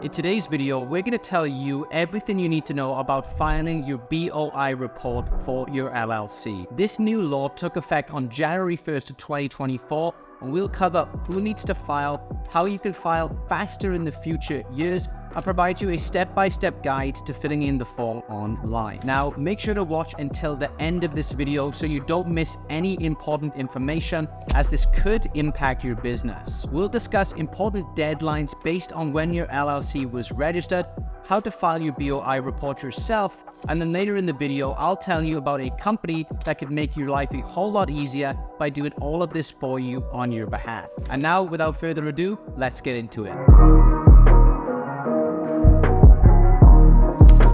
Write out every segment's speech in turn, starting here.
In today's video, we're going to tell you everything you need to know about filing your BOI report for your LLC. This new law took effect on January 1st of 2024, and we'll cover who needs to file, how you can file faster in the future years, and provide you a step-by-step guide to filling in the form online. Now, make sure to watch until the end of this video so you don't miss any important information, as this could impact your business. We'll discuss important deadlines based on when your LLC was registered, how to file your BOI report yourself, and then later in the video, I'll tell you about a company that could make your life a whole lot easier by doing all of this for you on your behalf. And now, without further ado, let's get into it.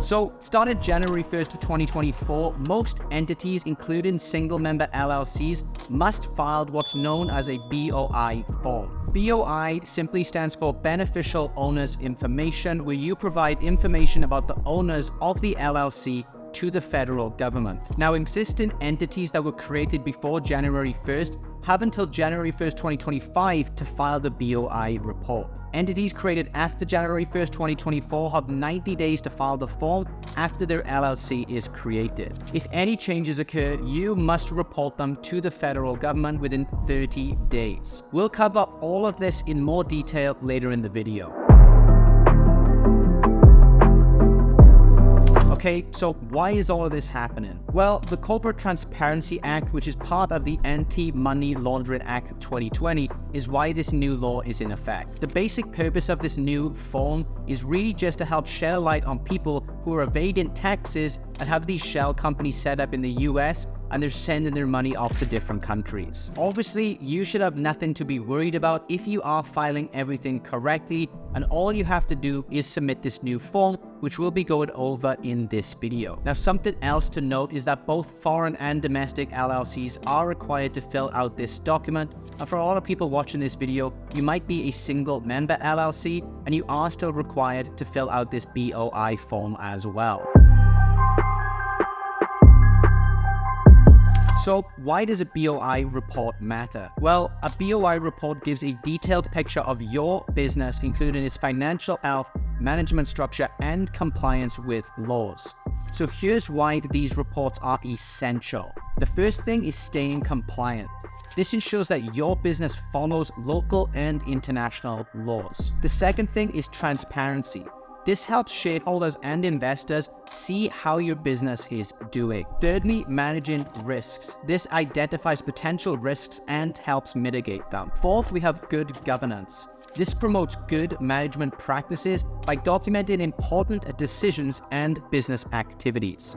So, starting January 1st of 2024, most entities, including single-member LLCs, must file what's known as a BOI form. BOI simply stands for Beneficial Owners Information, where you provide information about the owners of the LLC to the federal government. Now, existing entities that were created before January 1st have until January 1st, 2025 to file the BOI report. Entities created after January 1st, 2024 have 90 days to file the form after their LLC is created. If any changes occur, you must report them to the federal government within 30 days. We'll cover all of this in more detail later in the video. Okay, so why is all of this happening? Well, the Corporate Transparency Act, which is part of the Anti-Money Laundering Act of 2020, is why this new law is in effect. The basic purpose of this new form is really just to help shed light on people who are evading taxes and have these shell companies set up in the US, and they're sending their money off to different countries. Obviously, you should have nothing to be worried about if you are filing everything correctly, and all you have to do is submit this new form, which we'll be going over in this video. Now, something else to note is that both foreign and domestic LLCs are required to fill out this document, and for a lot of people watching this video, you might be a single member LLC, and you are still required to fill out this BOI form as well. So, why does a BOI report matter? Well, a BOI report gives a detailed picture of your business, including its financial health, management structure, and compliance with laws. So here's why these reports are essential. The first thing is staying compliant. This ensures that your business follows local and international laws. The second thing is transparency. This helps shareholders and investors see how your business is doing. Thirdly, managing risks. This identifies potential risks and helps mitigate them. Fourth, we have good governance. This promotes good management practices by documenting important decisions and business activities.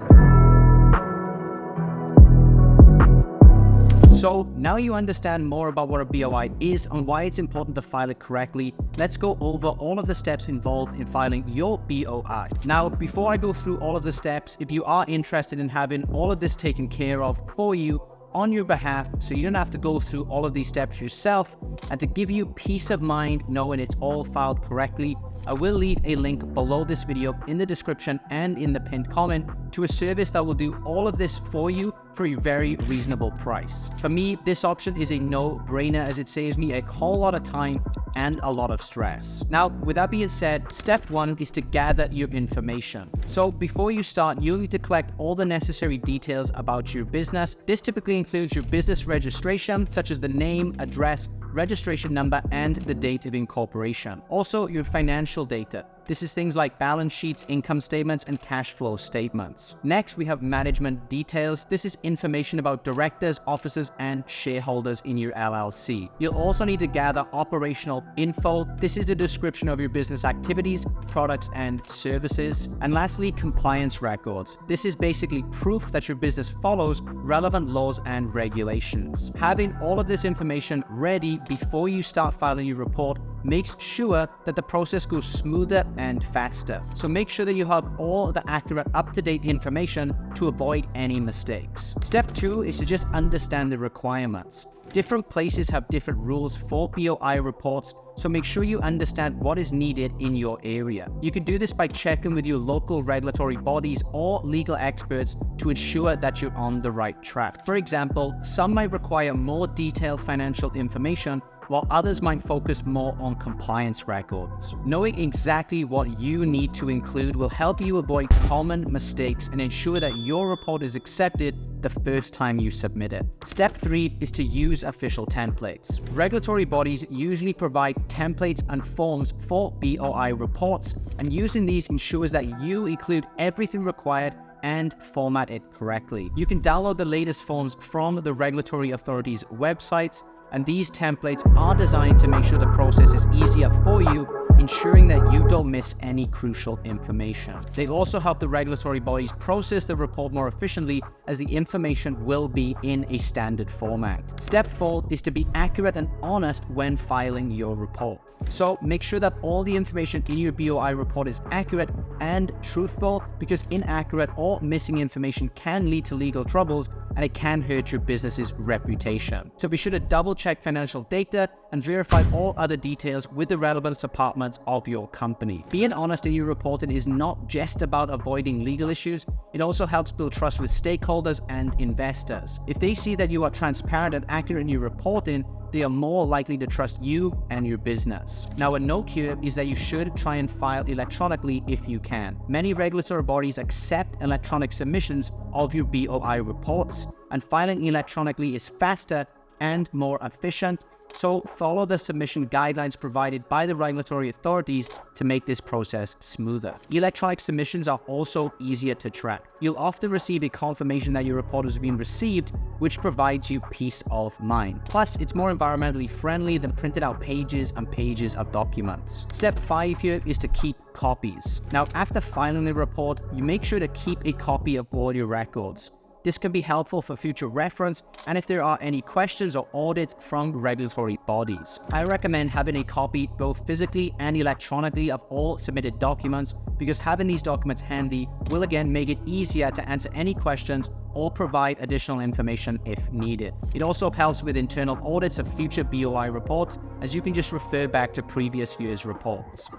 So now you understand more about what a BOI is and why it's important to file it correctly. Let's go over all of the steps involved in filing your BOI. Now, before I go through all of the steps, if you are interested in having all of this taken care of for you on your behalf, so you don't have to go through all of these steps yourself, and to give you peace of mind knowing it's all filed correctly, I will leave a link below this video in the description and in the pinned comment to a service that will do all of this for you for a very reasonable price. For me, this option is a no-brainer, as it saves me a whole lot of time and a lot of stress. Now, with that being said, step one is to gather your information. So before you start, you'll need to collect all the necessary details about your business. This typically includes your business registration, such as the name, address, registration number, and the date of incorporation. Also, your financial data. This is things like balance sheets, income statements, and cash flow statements. Next, we have management details. This is information about directors, officers, and shareholders in your LLC. You'll also need to gather operational info. This is a description of your business activities, products, and services. And lastly, compliance records. This is basically proof that your business follows relevant laws and regulations. Having all of this information ready before you start filing your report makes sure that the process goes smoother and faster. So make sure that you have all the accurate, up-to-date information to avoid any mistakes. Step two is to just understand the requirements. Different places have different rules for BOI reports, so make sure you understand what is needed in your area. You can do this by checking with your local regulatory bodies or legal experts to ensure that you're on the right track. For example, some might require more detailed financial information while others might focus more on compliance records. Knowing exactly what you need to include will help you avoid common mistakes and ensure that your report is accepted the first time you submit it. Step 3 is to use official templates. Regulatory bodies usually provide templates and forms for BOI reports, and using these ensures that you include everything required and format it correctly. You can download the latest forms from the regulatory authorities' websites, and these templates are designed to make sure the process is easier for you, ensuring that you don't miss any crucial information. They also help the regulatory bodies process the report more efficiently, as the information will be in a standard format. Step 4 is to be accurate and honest when filing your report. So make sure that all the information in your BOI report is accurate and truthful, because inaccurate or missing information can lead to legal troubles and it can hurt your business's reputation. So be sure to double check financial data and verify all other details with the relevant departments of your company. Being honest in your reporting is not just about avoiding legal issues, it also helps build trust with stakeholders and investors. If they see that you are transparent and accurate in your reporting, they are more likely to trust you and your business. Now, a note here is that you should try and file electronically if you can. Many regulatory bodies accept electronic submissions of your BOI reports, and filing electronically is faster and more efficient. So follow the submission guidelines provided by the regulatory authorities to make this process smoother. Electronic submissions are also easier to track. You'll often receive a confirmation that your report has been received, which provides you peace of mind. Plus, it's more environmentally friendly than printed out pages and pages of documents. Step 5 here is to keep copies. Now, after filing the report, you make sure to keep a copy of all your records. This can be helpful for future reference and if there are any questions or audits from regulatory bodies. I recommend having a copy both physically and electronically of all submitted documents, because having these documents handy will again make it easier to answer any questions or provide additional information if needed. It also helps with internal audits of future BOI reports, as you can just refer back to previous year's reports.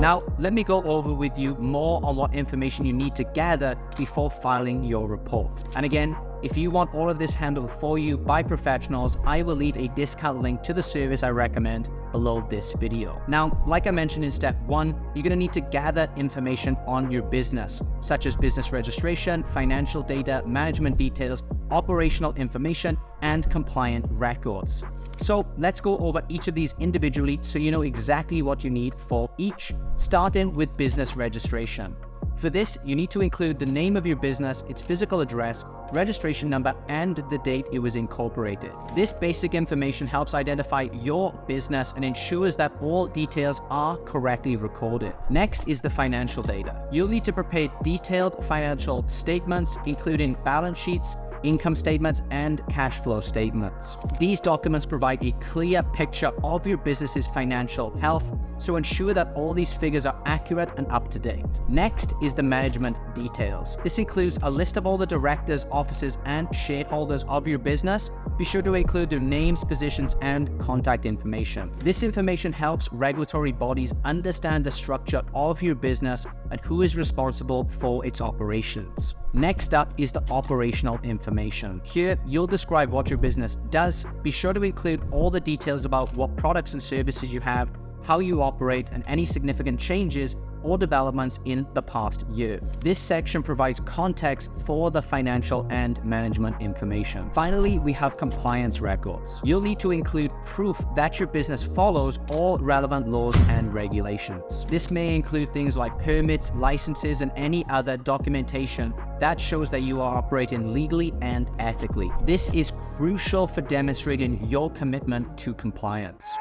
Now, let me go over with you more on what information you need to gather before filing your report. And again, if you want all of this handled for you by professionals, I will leave a discount link to the service I recommend below this video. Now, like I mentioned in step 1, you're going to need to gather information on your business, such as business registration, financial data, management details, operational information, and compliant records. So let's go over each of these individually so you know exactly what you need for each, starting with business registration. For this, you need to include the name of your business, its physical address, registration number, and the date it was incorporated. This basic information helps identify your business and ensures that all details are correctly recorded. Next is the financial data. You'll need to prepare detailed financial statements, including balance sheets, income statements, and cash flow statements. These documents provide a clear picture of your business's financial health, so ensure that all these figures are accurate and up to date. Next is the management details. This includes a list of all the directors, officers, and shareholders of your business. Be sure to include their names, positions, and contact information. This information helps regulatory bodies understand the structure of your business and who is responsible for its operations. Next up is the operational information. Here, you'll describe what your business does. Be sure to include all the details about what products and services you have, how you operate, and any significant changes or developments in the past year. This section provides context for the financial and management information. Finally, we have compliance records. You'll need to include proof that your business follows all relevant laws and regulations. This may include things like permits, licenses, and any other documentation that shows that you are operating legally and ethically. This is crucial for demonstrating your commitment to compliance.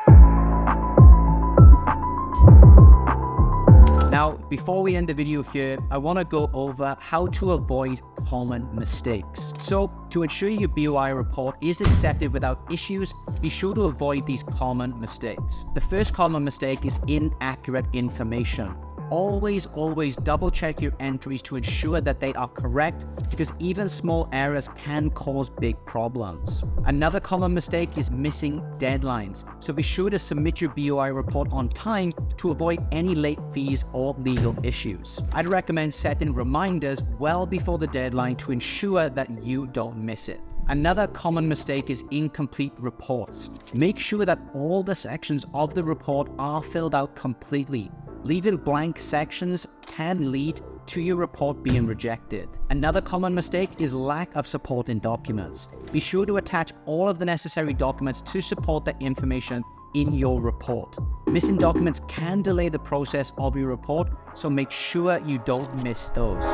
Now, before we end the video here, I want to go over how to avoid common mistakes. So, to ensure your BOI report is accepted without issues, be sure to avoid these common mistakes. The first common mistake is inaccurate information. always double check your entries to ensure that they are correct, because even small errors can cause big problems. Another common mistake is missing deadlines. So be sure to submit your BOI report on time to avoid any late fees or legal issues. I'd recommend setting reminders well before the deadline to ensure that you don't miss it. Another common mistake is incomplete reports. Make sure that all the sections of the report are filled out completely. Leaving blank sections can lead to your report being rejected. Another common mistake is lack of supporting documents. Be sure to attach all of the necessary documents to support the information in your report. Missing documents can delay the process of your report, so make sure you don't miss those.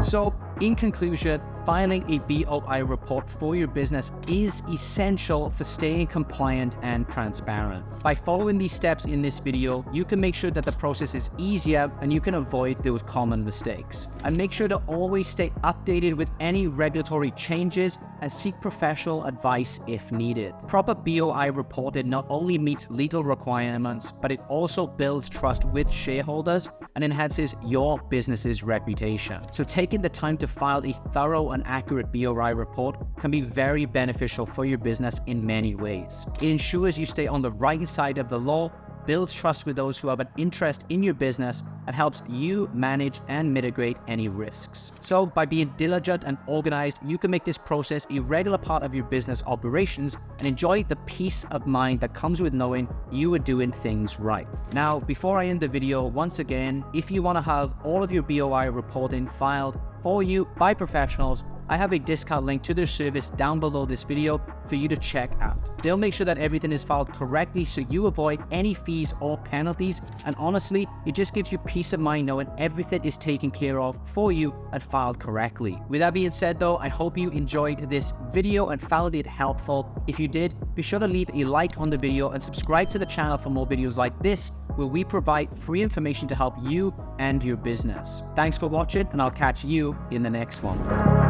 So, in conclusion, filing a BOI report for your business is essential for staying compliant and transparent. By following these steps in this video, you can make sure that the process is easier and you can avoid those common mistakes. And make sure to always stay updated with any regulatory changes and seek professional advice if needed. Proper BOI reporting not only meets legal requirements, but it also builds trust with shareholders and enhances your business's reputation. So taking the time to file a thorough and accurate BOI report can be very beneficial for your business in many ways. It ensures you stay on the right side of the law, builds trust with those who have an interest in your business, and helps you manage and mitigate any risks. So by being diligent and organized, you can make this process a regular part of your business operations and enjoy the peace of mind that comes with knowing you are doing things right. Now, before I end the video, once again, if you want to have all of your BOI reporting filed for you by professionals, I have a discount link to their service down below this video for you to check out. They'll make sure that everything is filed correctly so you avoid any fees or penalties, and honestly, it just gives you peace of mind knowing everything is taken care of for you and filed correctly. With that being said though, I hope you enjoyed this video and found it helpful. If you did, be sure to leave a like on the video and subscribe to the channel for more videos like this, where we provide free information to help you and your business. Thanks for watching, and I'll catch you in the next one.